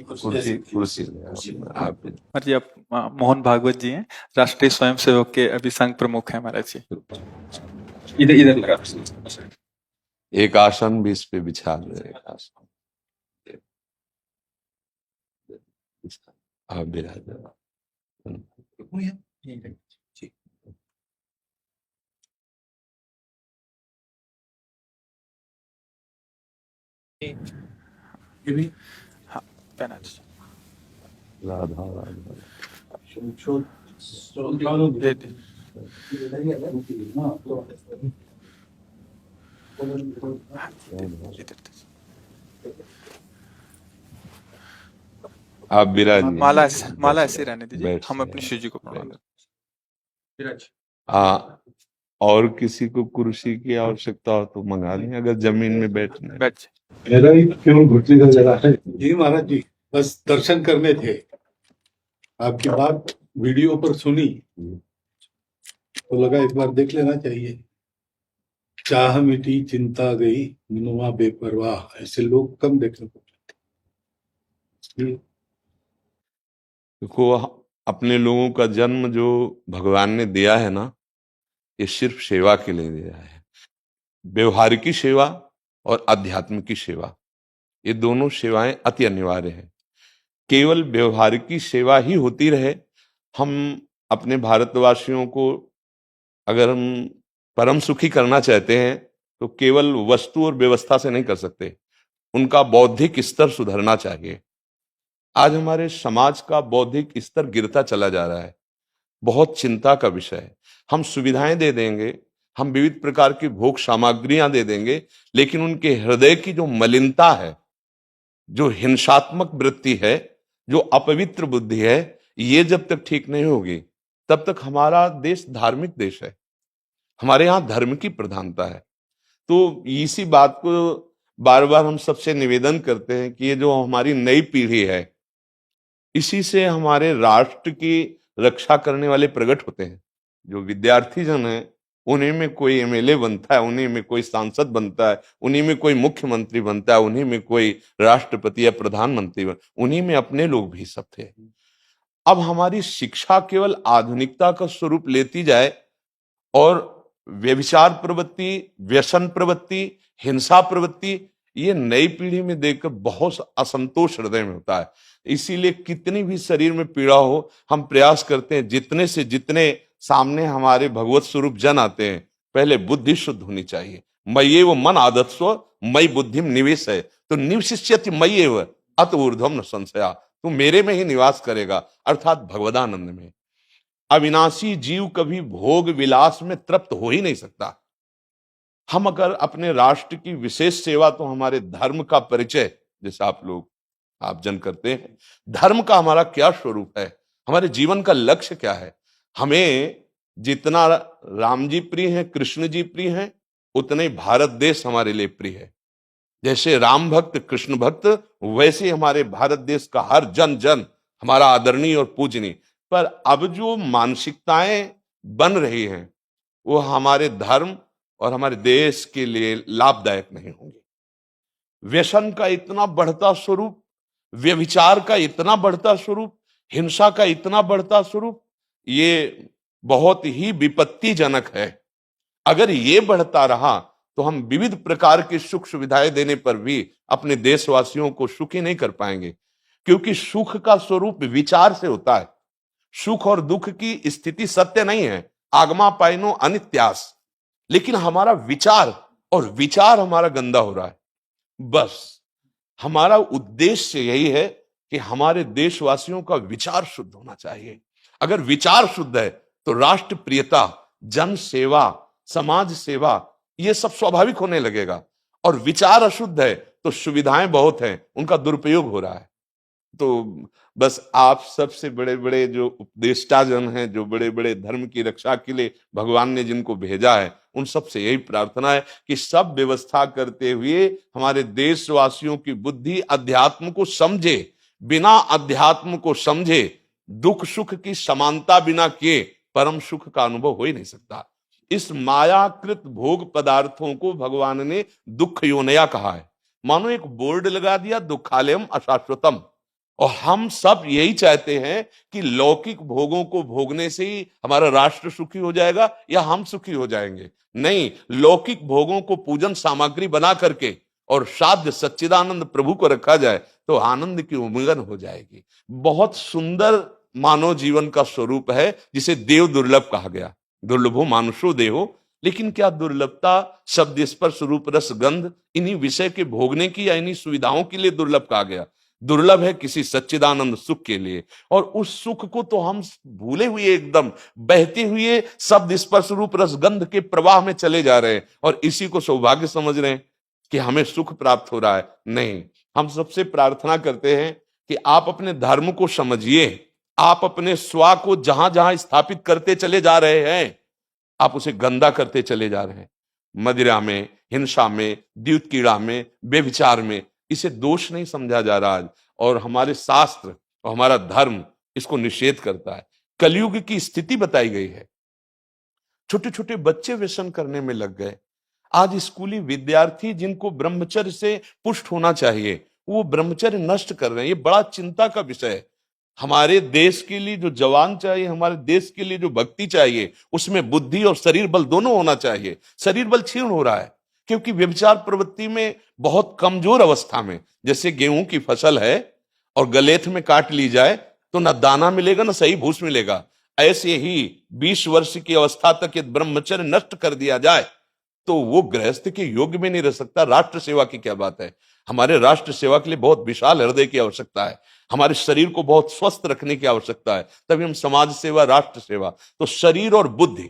कुर्सी कुर्सी आप महाराज जी, आप मोहन भागवत जी हैं, राष्ट्रीय स्वयंसेवक के अभी संघ प्रमुख हैं महाराज जी। इधर इधर लगा एक आसन भी इस पे बिछा दे, एक आसन आप बिराज हाँ, पहना दीजिए। राधा राधा दे दीजिए। इधर दीजिए। आप बिराजिए। माला ऐसे रहने दीजिए, बैठ हम से अपनी शिव जी को प्रणाम करें। और किसी को कुर्सी की आवश्यकता हो तो मंगा लें, अगर जमीन में बैठना बैठ जाइए। मेरा ही क्यों घुटने का जगह है जी महाराज जी, बस दर्शन करने थे। आपकी बात वीडियो पर सुनी तो लगा एक बार देख लेना चाहिए। चाह मिटी चिंता गई मनुआ बेपरवाह, ऐसे लोग कम देखने को मिलते। देखो, अपने लोगों का जन्म जो भगवान ने दिया है ना, ये सिर्फ सेवा के लिए दिया है। व्यवहारिकी सेवा और आध्यात्म की सेवा, ये दोनों सेवाएं अति अनिवार्य है। केवल व्यवहारिकी सेवा ही होती रहे, हम अपने भारतवासियों को अगर हम परम सुखी करना चाहते हैं तो केवल वस्तु और व्यवस्था से नहीं कर सकते, उनका बौद्धिक स्तर सुधरना चाहिए। आज हमारे समाज का बौद्धिक स्तर गिरता चला जा रहा है, बहुत चिंता का विषय है। हम सुविधाएं दे देंगे, हम विविध प्रकार की भोग सामग्रियां दे देंगे, लेकिन उनके हृदय की जो मलिनता है, जो हिंसात्मक वृत्ति है, जो अपवित्र बुद्धि है, ये जब तक ठीक नहीं होगी तब तक हमारा देश धार्मिक देश है, हमारे यहाँ धर्म की प्रधानता है। तो इसी बात को बार बार हम सबसे निवेदन करते हैं कि ये जो हमारी नई पीढ़ी है, इसी से हमारे राष्ट्र की रक्षा करने वाले प्रकट होते हैं। जो विद्यार्थी जन है, उन्हीं में कोई एमएलए बनता है, उन्हीं में कोई सांसद बनता है, उन्हीं में कोई मुख्यमंत्री बनता है, उन्हीं में कोई राष्ट्रपति या प्रधानमंत्री उन्हीं में अपने लोग भी सब थे। अब हमारी शिक्षा केवल आधुनिकता का स्वरूप लेती जाए और व्यभिचार प्रवृत्ति, व्यसन प्रवृत्ति, हिंसा प्रवृत्ति, ये नई पीढ़ी में देखकर बहुत असंतोष हृदय में होता है। इसीलिए कितनी भी शरीर में पीड़ा हो, हम प्रयास करते हैं जितने से जितने सामने हमारे भगवत स्वरूप जन आते हैं, पहले बुद्धि शुद्ध होनी चाहिए। मय्ये वो मन आदत्स्व मई बुद्धिम निवेश है, तो निवशिष्यति मय्ये व अत ऊर्ध्वम न संशया, तू मेरे में ही निवास करेगा, अर्थात भगवदानंद में। अविनाशी जीव कभी भोग विलास में तृप्त हो ही नहीं सकता। हम अगर अपने राष्ट्र की विशेष सेवा, तो हमारे धर्म का परिचय जैसे आप जन करते हैं, धर्म का हमारा क्या स्वरूप है, हमारे जीवन का लक्ष्य क्या है। हमें जितना राम जी प्रिय हैं, कृष्ण जी प्रिय हैं, उतने ही भारत देश हमारे लिए प्रिय है। जैसे राम भक्त कृष्ण भक्त, वैसे हमारे भारत देश का हर जन जन हमारा आदरणीय और पूजनीय। पर अब जो मानसिकताएं बन रही हैं, वो हमारे धर्म और हमारे देश के लिए लाभदायक नहीं होंगी। व्यसन का इतना बढ़ता स्वरूप, व्यभिचार का इतना बढ़ता स्वरूप, हिंसा का इतना बढ़ता स्वरूप, ये बहुत ही विपत्तिजनक है। अगर ये बढ़ता रहा तो हम विविध प्रकार की सुख सुविधाएं देने पर भी अपने देशवासियों को सुखी नहीं कर पाएंगे, क्योंकि सुख का स्वरूप विचार से होता है। सुख और दुख की स्थिति सत्य नहीं है, आगमा पाइनो अनित्यास, लेकिन हमारा विचार, और विचार हमारा गंदा हो रहा है। बस हमारा उद्देश्य यही है कि हमारे देशवासियों का विचार शुद्ध होना चाहिए। अगर विचार शुद्ध है तो राष्ट्र प्रियता, जन सेवा, समाज सेवा, ये सब स्वाभाविक होने लगेगा। और विचार अशुद्ध है तो सुविधाएं बहुत हैं, उनका दुरुपयोग हो रहा है। तो बस आप सबसे बड़े बड़े जो उपदेष्टा जन हैं, जो बड़े बड़े धर्म की रक्षा के लिए भगवान ने जिनको भेजा है, उन सबसे यही प्रार्थना है कि सब व्यवस्था करते हुए हमारे देशवासियों की बुद्धि अध्यात्म को समझे। बिना अध्यात्म को समझे दुख सुख की समानता बिना किए परम सुख का अनुभव हो ही नहीं सकता। इस मायाकृत भोग पदार्थों को भगवान ने दुख योनया कहा है। मानो एक बोर्ड लगा दिया, दुखालयम अशाश्वतम, और हम सब यही चाहते हैं कि लौकिक भोगों को भोगने से ही हमारा राष्ट्र सुखी हो जाएगा या हम सुखी हो जाएंगे। नहीं, लौकिक भोगों को पूजन सामग्री बना करके और साध्य सच्चिदानंद प्रभु को रखा जाए तो आनंद की उमंगन हो जाएगी। बहुत सुंदर मानव जीवन का स्वरूप है जिसे देव दुर्लभ कहा गया। दुर्लभो मानुषो देहो, लेकिन क्या दुर्लभता शब्द स्पर्श रूप रस गंध इन्हीं विषय के भोगने की या इन्हीं सुविधाओं के लिए दुर्लभ कहा गया? दुर्लभ है किसी सच्चिदानंद सुख के लिए। और उस सुख को तो हम भूले हुए एकदम बहते हुए शब्द स्पर्श रूप रस गंध के प्रवाह में चले जा रहे हैं और इसी को सौभाग्य समझ रहे हैं कि हमें सुख प्राप्त हो रहा है। नहीं, हम सबसे प्रार्थना करते हैं कि आप अपने धर्म को समझिए। आप अपने स्वा को जहां जहां स्थापित करते चले जा रहे हैं, आप उसे गंदा करते चले जा रहे हैं। मदिरा में, हिंसा में, द्यूत कीड़ा में, बेविचार में, इसे दोष नहीं समझा जा रहा आज। और हमारे शास्त्र और हमारा धर्म इसको निषेध करता है। कलयुग की स्थिति बताई गई है। छोटे छोटे बच्चे व्यसन करने में लग गए। आज स्कूली विद्यार्थी जिनको ब्रह्मचर्य से पुष्ट होना चाहिए, वो ब्रह्मचर्य नष्ट कर रहे हैं। ये बड़ा चिंता का विषय है। हमारे देश के लिए जो जवान चाहिए, हमारे देश के लिए जो भक्ति चाहिए, उसमें बुद्धि और शरीर बल दोनों होना चाहिए। शरीर बल क्षीण हो रहा है क्योंकि व्यभिचार प्रवृत्ति में बहुत कमजोर अवस्था में, जैसे गेहूं की फसल है और गलेथ में काट ली जाए तो न दाना मिलेगा न सही भूस मिलेगा, ऐसे ही 20 वर्ष की अवस्था तक यदि ब्रह्मचर्य नष्ट कर दिया जाए तो वो गृहस्थ के योग्य में नहीं रह सकता। राष्ट्र सेवा की क्या बात है। हमारे राष्ट्र सेवा के लिए बहुत विशाल हृदय की आवश्यकता है। हमारे शरीर को बहुत स्वस्थ रखने की आवश्यकता है, तभी हम समाज सेवा, राष्ट्र सेवा। तो शरीर और बुद्धि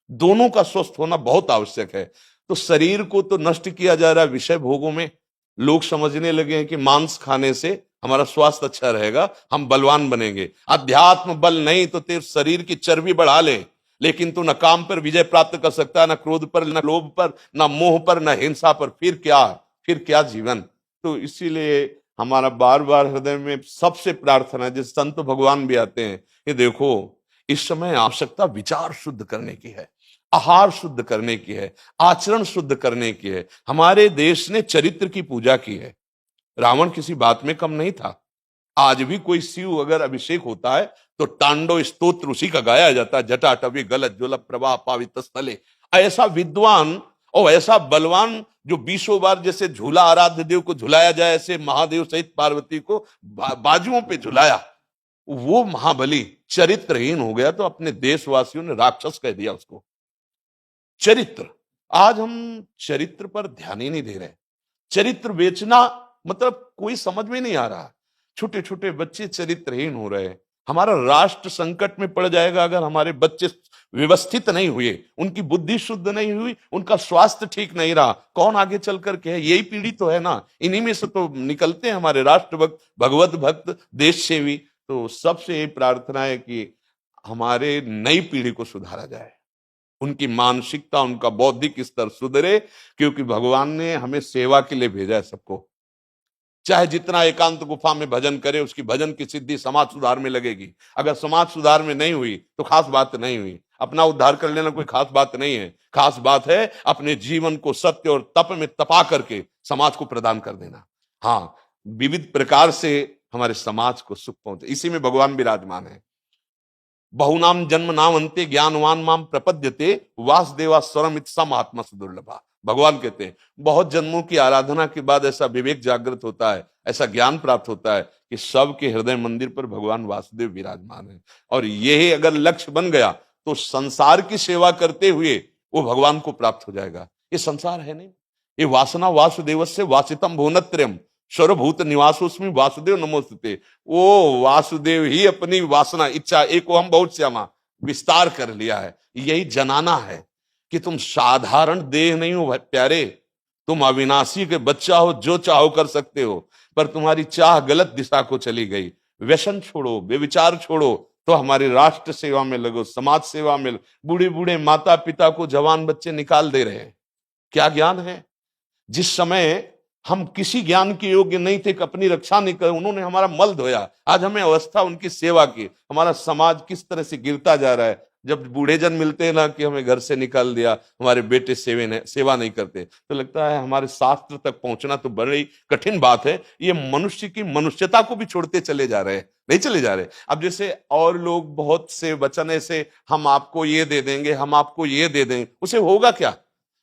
दोनों का स्वस्थ होना बहुत आवश्यक है। तो शरीर को तो नष्ट किया जा रहा है विषय भोगों में। लोग समझने लगे हैं कि मांस खाने से हमारा स्वास्थ्य अच्छा रहेगा, हम बलवान बनेंगे। अध्यात्म बल नहीं तो तेरे शरीर की चर्बी बढ़ा ले, लेकिन तू न काम पर विजय प्राप्त कर सकता है, न क्रोध पर, न लोभ पर, न मोह पर, न हिंसा पर। फिर क्या जीवन। तो इसीलिए हमारा बार बार हृदय में सबसे प्रार्थना है, जिस संत भगवान भी आते हैं, ये देखो इस समय आवश्यकता विचार शुद्ध करने की है, आहार शुद्ध करने की है, आचरण शुद्ध करने की है। हमारे देश ने चरित्र की पूजा की है। रावण किसी बात में कम नहीं था। आज भी कोई शिव अगर अभिषेक होता है तो तांडव स्तोत्र उसी का गाया जाता है। जटाटवी गलत ज्वल प्रवाह पावित स्थले। ऐसा विद्वान और ऐसा बलवान जो 20 बार जैसे झूला आराध्य देव को झुलाया जाए, ऐसे महादेव सहित पार्वती को बाजुओं पे झुलाया, वो महाबली चरित्रहीन हो गया तो अपने देशवासियों ने राक्षस कह दिया उसको। चरित्र, आज हम चरित्र पर ध्यान ही नहीं दे रहे। चरित्र बेचना मतलब कोई समझ में नहीं आ रहा। छोटे छोटे बच्चे चरित्रहीन हो रहे हैं। हमारा राष्ट्र संकट में पड़ जाएगा अगर हमारे बच्चे व्यवस्थित नहीं हुए, उनकी बुद्धि शुद्ध नहीं हुई, उनका स्वास्थ्य ठीक नहीं रहा। कौन आगे चल करके है? यही पीढ़ी तो है ना, इन्हीं में से तो निकलते हैं हमारे राष्ट्र भक्त, भगवत भक्त, देश सेवी। तो सबसे ये प्रार्थना है कि हमारे नई पीढ़ी को सुधारा जाए, उनकी मानसिकता, उनका बौद्धिक स्तर सुधरे, क्योंकि भगवान ने हमें सेवा के लिए भेजा है सबको। चाहे जितना एकांत गुफा में भजन करे, उसकी भजन की सिद्धि समाज सुधार में लगेगी। अगर समाज सुधार में नहीं हुई तो खास बात नहीं हुई। अपना उद्धार कर लेना कोई खास बात नहीं है। खास बात है अपने जीवन को सत्य और तप में तपा करके समाज को प्रदान कर देना। हाँ, विविध प्रकार से हमारे समाज को सुख पहुंचे, इसी में भगवान विराजमान है। बहुनाम जन्म नाम अंते ज्ञानवान माम प्रपद्यते वासुदेवा स्वरमित स महात्मा सुदुर्लभा। भगवान कहते हैं बहुत जन्मों की आराधना के बाद ऐसा विवेक जागृत होता है, ऐसा ज्ञान प्राप्त होता है कि सबके हृदय मंदिर पर भगवान वासुदेव विराजमान है। और यही अगर लक्ष्य बन गया तो संसार की सेवा करते हुए वो भगवान को प्राप्त हो जाएगा। ये संसार है नहीं, ये वासना वासुदेवस्य वासितम भुवनत्रयम् सर्वभूत निवासोस्मि वासुदेव नमोस्तुते। वो वासुदेव ही अपनी वासना, इच्छा, एको हम बहुत श्यामा विस्तार कर लिया है। यही जनाना है कि तुम साधारण देह नहीं हो प्यारे, तुम अविनाशी के बच्चा हो, जो चाहो कर सकते हो। पर तुम्हारी चाह गलत दिशा को चली गई। व्यसन छोड़ो, बेविचार छोड़ो, तो हमारी राष्ट्र सेवा में लगो, समाज सेवा में। बूढ़े बूढ़े माता पिता को जवान बच्चे निकाल दे रहे हैं। क्या ज्ञान है? जिस समय हम किसी ज्ञान के योग्य नहीं थे कि अपनी रक्षा नहीं कर, उन्होंने हमारा मल धोया। आज हमें अवस्था उनकी सेवा की। हमारा समाज किस तरह से गिरता जा रहा है। जब बूढ़े जन मिलते हैं ना कि हमें घर से निकाल दिया, हमारे बेटे सेवा नहीं करते, तो लगता है हमारे शास्त्र तक पहुंचना तो बड़ी कठिन बात है। ये मनुष्य की मनुष्यता को भी छोड़ते चले जा रहे हैं, नहीं चले जा रहे। अब जैसे और लोग बहुत से वचन ऐसे, हम आपको ये दे देंगे, हम आपको ये दे देंगे, उसे होगा क्या?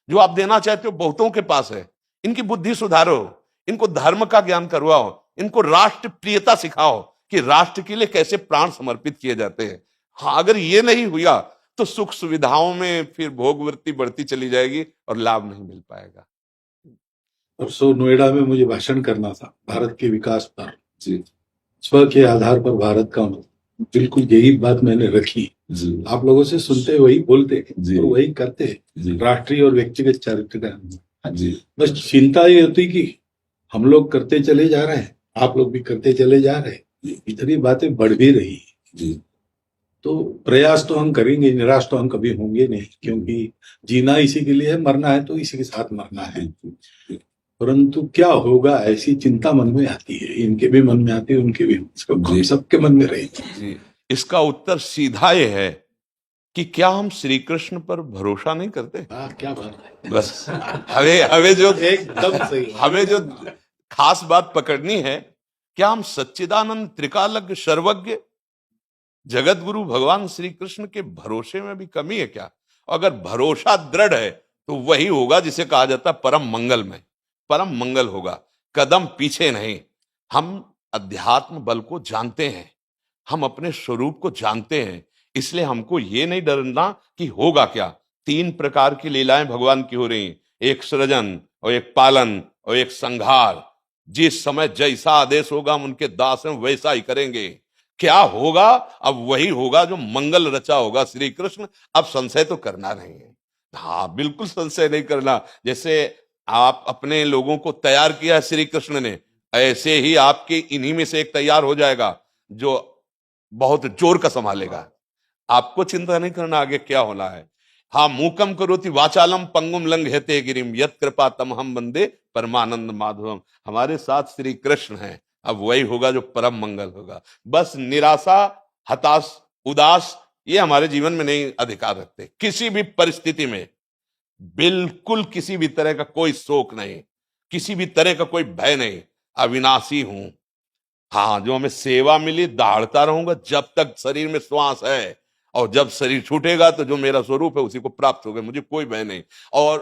जो आप देना चाहते हो बहुतों के पास है। इनकी बुद्धि सुधारो, इनको धर्म का ज्ञान करवाओ, इनको राष्ट्र प्रियता सिखाओ कि राष्ट्र के लिए कैसे प्राण समर्पित किए जाते हैं। हाँ, अगर ये नहीं हुआ तो सुख सुविधाओं में फिर भोगवृत्ति बढ़ती चली जाएगी और लाभ नहीं मिल पाएगा। परसों नोएडा में मुझे भाषण करना था भारत के विकास पर। स्व के आधार पर भारत का, बिल्कुल यही बात मैंने रखी। आप लोगों से सुनते वही बोलते और वही करते, राष्ट्रीय और व्यक्तिगत चरित्र का। बस चिंता ये होती कि हम लोग करते चले जा रहे हैं, आप लोग भी करते चले जा रहे हैं, इतनी बातें बढ़ भी रही है। तो प्रयास तो हम करेंगे, निराश तो हम कभी होंगे नहीं, क्योंकि जीना इसी के लिए है, मरना है तो इसी के साथ मरना है। परंतु क्या होगा, ऐसी चिंता मन में आती है, इनके भी मन में आती है, उनके भी, हम सबके मन में रहेगी। इसका उत्तर सीधा ये है कि क्या हम श्री कृष्ण पर भरोसा नहीं करते? क्या बात है, बस हमें जो एकदम सही, हमें जो खास बात पकड़नी है, क्या हम सच्चिदानंद त्रिकालज्ञ सर्वज्ञ जगत गुरु भगवान श्री कृष्ण के भरोसे में भी कमी है क्या? अगर भरोसा दृढ़ है तो वही होगा जिसे कहा जाता है परम मंगल में, परम मंगल होगा, कदम पीछे नहीं। हम अध्यात्म बल को जानते हैं, हम अपने स्वरूप को जानते हैं, इसलिए हमको ये नहीं डरना कि होगा क्या। 3 प्रकार की लीलाएं भगवान की हो रही हैं, एक सृजन और एक पालन और एक संहार। जिस समय जैसा आदेश होगा हम उनके दास हैं, वैसा ही करेंगे। क्या होगा? अब वही होगा जो मंगल रचा होगा श्री कृष्ण। अब संशय तो करना नहीं है, हाँ बिल्कुल संशय नहीं करना। जैसे आप अपने लोगों को तैयार किया है श्री कृष्ण ने, ऐसे ही आपके इन्हीं में से एक तैयार हो जाएगा जो बहुत जोर का संभालेगा। आपको चिंता नहीं करना आगे क्या होना है। हाँ, मूकम करोति वाचालम पंगुम लंघयते गिरिम यत् कृपा तमहम वंदे परमानंद माधवम। हमारे साथ श्री कृष्ण हैं, अब वही होगा जो परम मंगल होगा। बस निराशा, हताश, उदास ये हमारे जीवन में नहीं अधिकार रखते। किसी भी परिस्थिति में बिल्कुल किसी भी तरह का कोई शोक नहीं, किसी भी तरह का कोई भय नहीं। अविनाशी हूं, हाँ जो हमें सेवा मिली दहाड़ता रहूंगा जब तक शरीर में श्वास है, और जब शरीर छूटेगा तो जो मेरा स्वरूप है उसी को प्राप्त होगा, मुझे कोई भय नहीं। और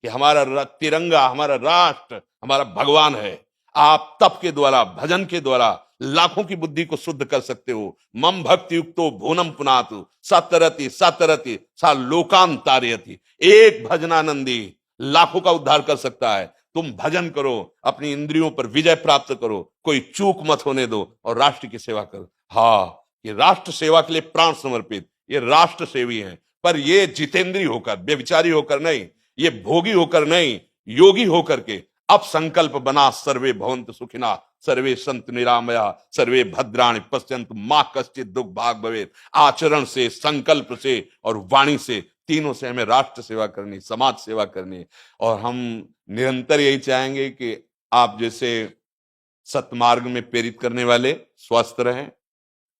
कि हमारा तिरंगा, हमारा राष्ट्र, हमारा भगवान है। आप तप के द्वारा, भजन के द्वारा लाखों की बुद्धि को शुद्ध कर सकते हो। मम भक्ति युक्तो भुवनम पुनातु सतरति सतरति सा लोकान तारयति। एक भजनानंदी लाखों का उद्धार कर सकता है। तुम भजन करो, अपनी इंद्रियों पर विजय प्राप्त करो, कोई चूक मत होने दो और राष्ट्र की सेवा करो। हाँ, ये राष्ट्र सेवा के लिए प्राण समर्पित, ये राष्ट्र सेवी हैं, पर ये जितेंद्रीय होकर, व्यभिचारी होकर नहीं, ये भोगी होकर नहीं, योगी होकर के अब संकल्प बना सर्वे भवन्तु सुखिना सर्वे सन्तु निरामया सर्वे भद्राणि पश्यन्तु मां कश्चित् दुख भाग भवेत्। आचरण से, संकल्प से और वाणी से, तीनों से हमें राष्ट्र सेवा करनी, समाज सेवा करनी। और हम निरंतर यही चाहेंगे कि आप जैसे सतमार्ग में प्रेरित करने वाले स्वस्थ रहें,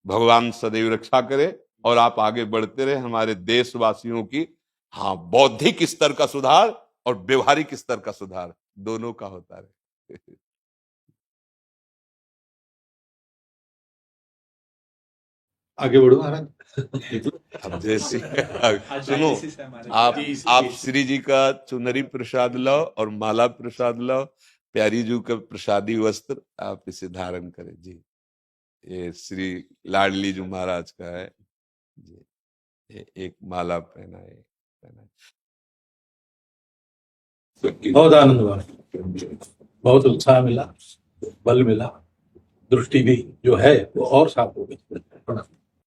भगवान सदैव रक्षा करे और आप आगे बढ़ते रहे। हमारे देशवासियों की हाँ बौद्धिक स्तर का सुधार और व्यवहारिक स्तर का सुधार दोनों का होता रहे। आगे बढ़ो महाराज। अब जैसे सुनो, आप श्री जी का चुनरी प्रसाद लाओ और माला प्रसाद लाओ, प्यारी जी का प्रसादी वस्त्र आप इसे धारण करें जी। ये श्री लाडली जी महाराज का है जी, ये एक माला पहनाए। बहुत आनंद हुआ, बहुत उत्साह मिला, बल मिला, दृष्टि भी जो है वो और साफ हो गई।